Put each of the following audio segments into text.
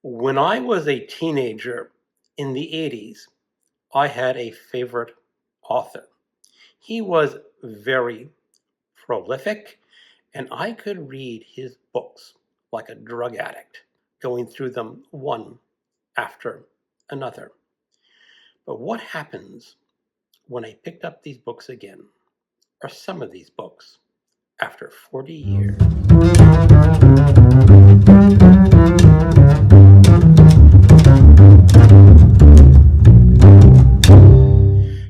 When I was a teenager in the 80s, I had a favorite author. He was very prolific, and I could read his books like a drug addict, going through them one after another. But what happens when I picked up these books again, or some of these books, after 40 years?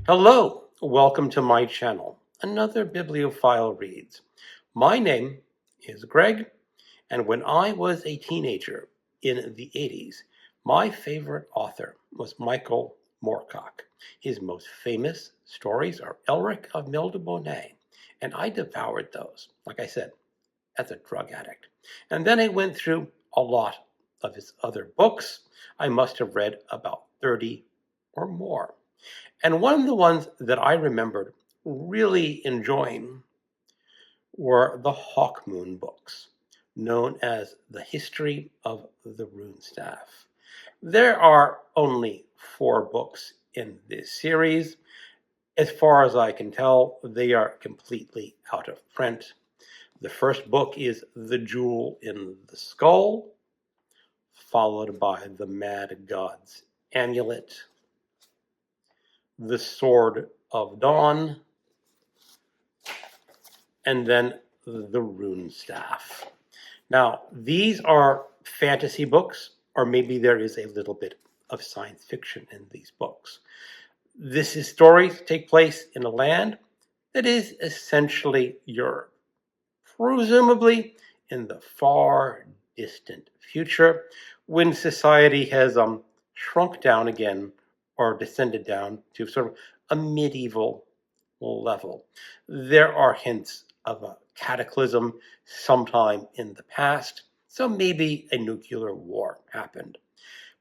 Hello, welcome to my channel, another Bibliophile Reads. My name is Greg, and when I was a teenager in the 80s, my favorite author was Michael Moorcock. His most famous stories are Elric of Mildebonnet, and I devoured those, like I said, as a drug addict. And then I went through a lot of his other books. I must have read about 30 or more. And one of the ones that I remembered really enjoying were the Hawkmoon books, known as the History of the Rune Staff. There are only 4 books in this series. As far as I can tell, they are completely out of print. The first book is The Jewel in the Skull, followed by The Mad God's Amulet, The Sword of Dawn, and then the Rune Staff. Now, these are fantasy books, or maybe there is a little bit of science fiction in these books. These stories take place in a land that is essentially Europe, presumably in the far distant future when society has shrunk down again or descended down to sort of a medieval level. There are hints of a cataclysm sometime in the past, so maybe a nuclear war happened.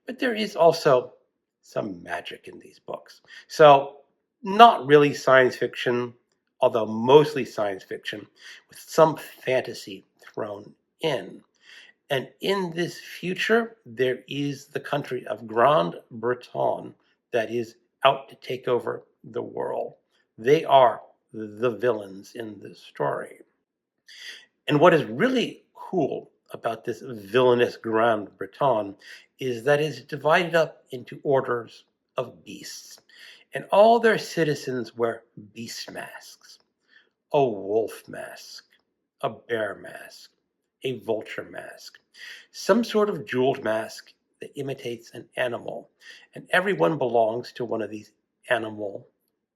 But there is also some magic in these books. So, not really science fiction, although mostly science fiction, with some fantasy thrown in. And in this future, there is the country of Grand Breton that is out to take over the world. They are the villains in this story. And what is really cool about this villainous Grand Breton is that it's divided up into orders of beasts. And all their citizens wear beast masks: a wolf mask, a bear mask, a vulture mask, some sort of jeweled mask that imitates an animal. And everyone belongs to one of these animal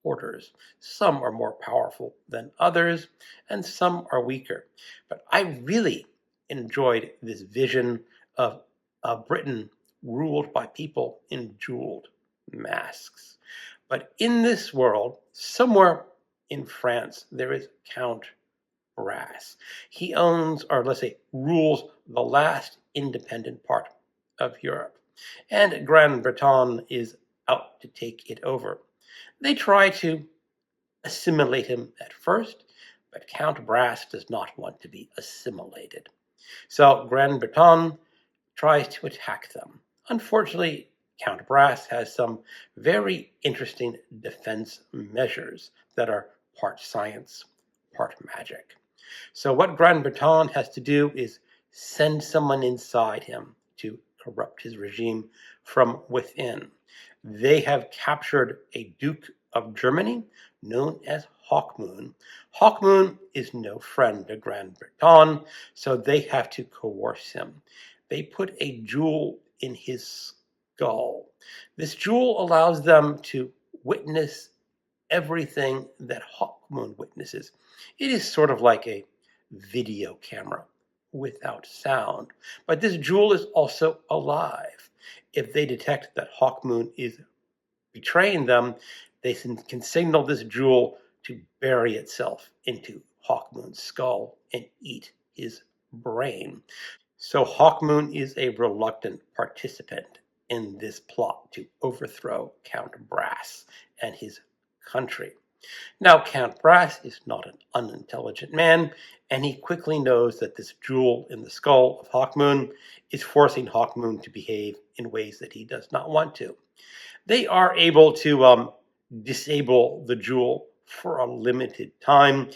orders. Some are more powerful than others, and some are weaker. But I really enjoyed this vision of Britain ruled by people in jeweled masks. But in this world, somewhere in France, there is Count Brass. He owns, or let's say, rules the last independent part of Europe. And Grand Breton is out to take it over. They try to assimilate him at first, but Count Brass does not want to be assimilated. So Grand Breton tries to attack them. Unfortunately, Count Brass has some very interesting defense measures that are part science, part magic. So what Grand Breton has to do is send someone inside him to corrupt his regime from within. They have captured a Duke of Germany known as Hawkmoon. Hawkmoon is no friend to Grand Breton, so they have to coerce him. They put a jewel in his skull. This jewel allows them to witness everything that Hawkmoon witnesses. It is sort of like a video camera without sound. But this jewel is also alive. If they detect that Hawkmoon is betraying them, they can signal this jewel to bury itself into Hawkmoon's skull and eat his brain. So Hawkmoon is a reluctant participant in this plot to overthrow Count Brass and his country. Now, Count Brass is not an unintelligent man, and he quickly knows that this jewel in the skull of Hawkmoon is forcing Hawkmoon to behave in ways that he does not want to. They are able to disable the jewel for a limited time.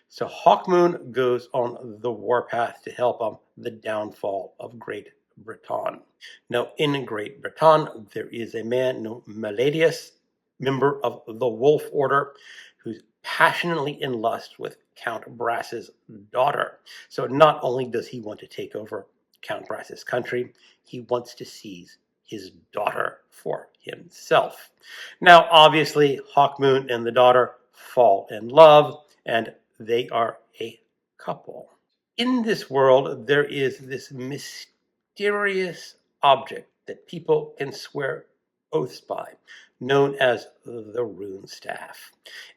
So Hawkmoon goes on the warpath to help the downfall of Great Britain. Now, in Great Britain, there is a man named Meladius, member of the Wolf Order, who's passionately in lust with Count Brass's daughter. So not only does he want to take over Count Brass's country, he wants to seize his daughter for himself. Now, obviously, Hawkmoon and the daughter fall in love, and they are a couple. In this world, there is this mysterious object that people can swear oaths by, known as the Rune Staff.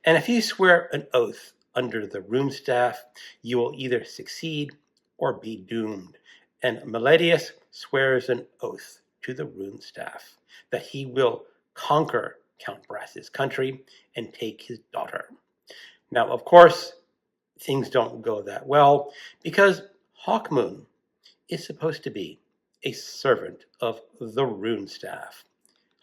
And if you swear an oath under the Rune Staff, you will either succeed or be doomed. And Meladius swears an oath to the Rune Staff that he will conquer Count Brass's country and take his daughter. Now, of course, things don't go that well because Hawkmoon is supposed to be a servant of the Rune Staff.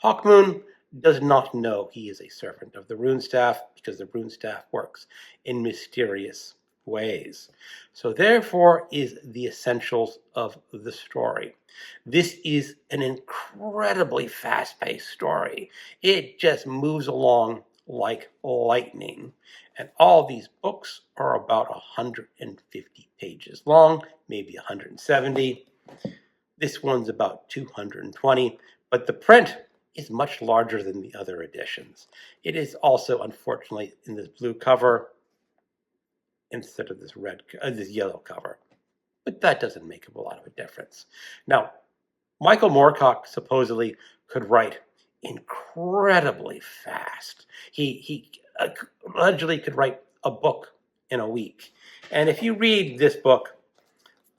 Hawkmoon does not know he is a servant of the Rune Staff because the Rune Staff works in mysterious ways. So therefore is the essentials of the story. This is an incredibly fast-paced story. It just moves along like lightning. And all these books are about 150 pages long, maybe 170. This one's about 220, but the print is much larger than the other editions. It is also, unfortunately, in this blue cover instead of this yellow cover. But that doesn't make a lot of a difference. Now, Michael Moorcock supposedly could write incredibly fast. He allegedly could write a book in a week. And if you read this book,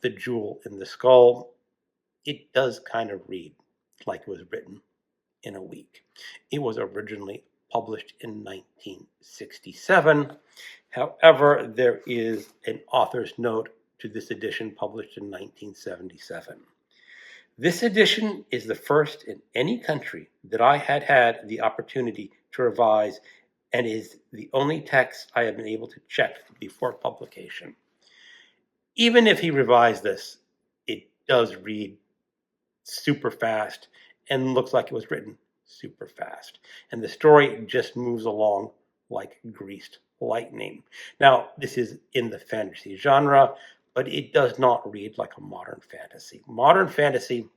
The Jewel in the Skull, it does kind of read like it was written in a week. It was originally published in 1967. However, there is an author's note to this edition published in 1977. This edition is the first in any country that I had the opportunity to revise and is the only text I have been able to check before publication. Even if he revised this, it does read super fast and looks like it was written super fast. And the story just moves along like greased lightning. Now, this is in the fantasy genre, but it does not read like a modern fantasy. Modern fantasy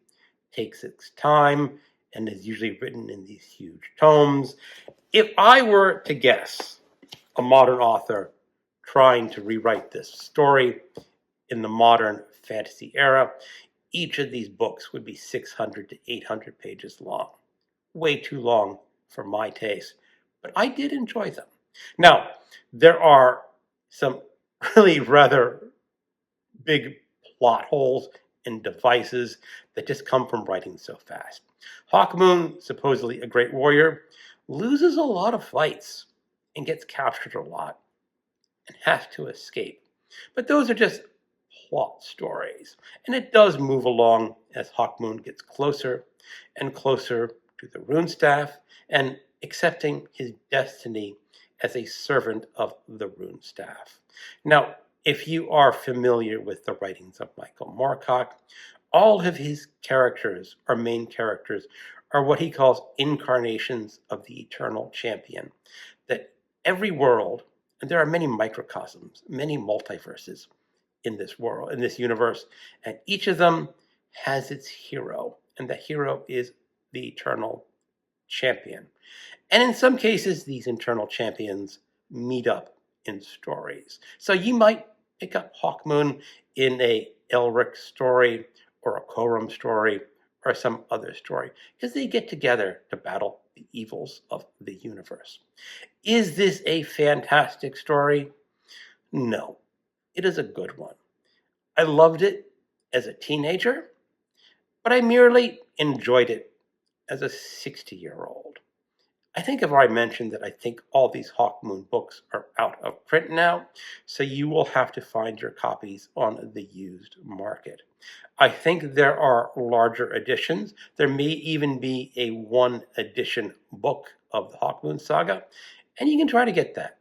takes its time and is usually written in these huge tomes. If I were to guess a modern author trying to rewrite this story in the modern fantasy era, each of these books would be 600 to 800 pages long. Way too long for my taste, but I did enjoy them. Now, there are some really rather big plot holes and devices that just come from writing so fast. Hawkmoon, supposedly a great warrior, loses a lot of fights and gets captured a lot and has to escape. But those are just plot stories. And it does move along as Hawkmoon gets closer and closer to the Rune Staff and accepting his destiny as a servant of the Rune Staff. Now, if you are familiar with the writings of Michael Moorcock, all of his characters, or main characters, are what he calls incarnations of the eternal champion. That every world, and there are many microcosms, many multiverses in this world, in this universe, and each of them has its hero, and the hero is the eternal champion. And in some cases, these eternal champions meet up in stories. So you might pick up Hawkmoon in a Elric story or a Corum story or some other story because they get together to battle the evils of the universe. Is this a fantastic story? No, it is a good one. I loved it as a teenager, but I merely enjoyed it as a 60-year-old. I think I've already mentioned that I think all these Hawkmoon books are out of print now, so you will have to find your copies on the used market. I think there are larger editions. There may even be a one edition book of the Hawkmoon saga, and you can try to get that.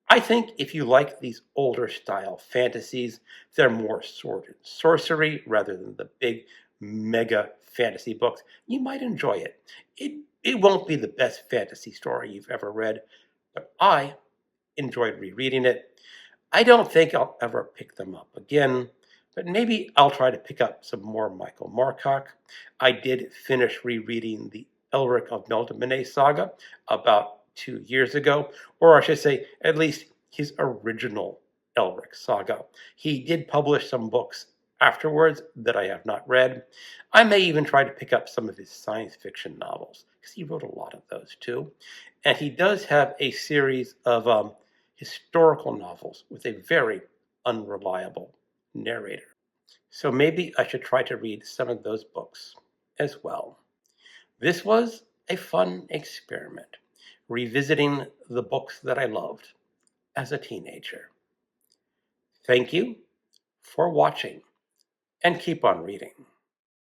I think if you like these older style fantasies, they're more sword and sorcery rather than the big mega fantasy books, you might enjoy it. It won't be the best fantasy story you've ever read, but I enjoyed rereading it. I don't think I'll ever pick them up again, but maybe I'll try to pick up some more Michael Moorcock. I did finish rereading the Elric of Meldomene saga about 2 years ago, or I should say, at least his original Elric saga. He did publish some books afterwards that I have not read. I may even try to pick up some of his science fiction novels, because he wrote a lot of those too. And he does have a series of historical novels with a very unreliable narrator. So maybe I should try to read some of those books as well. This was a fun experiment, revisiting the books that I loved as a teenager. Thank you for watching, and keep on reading.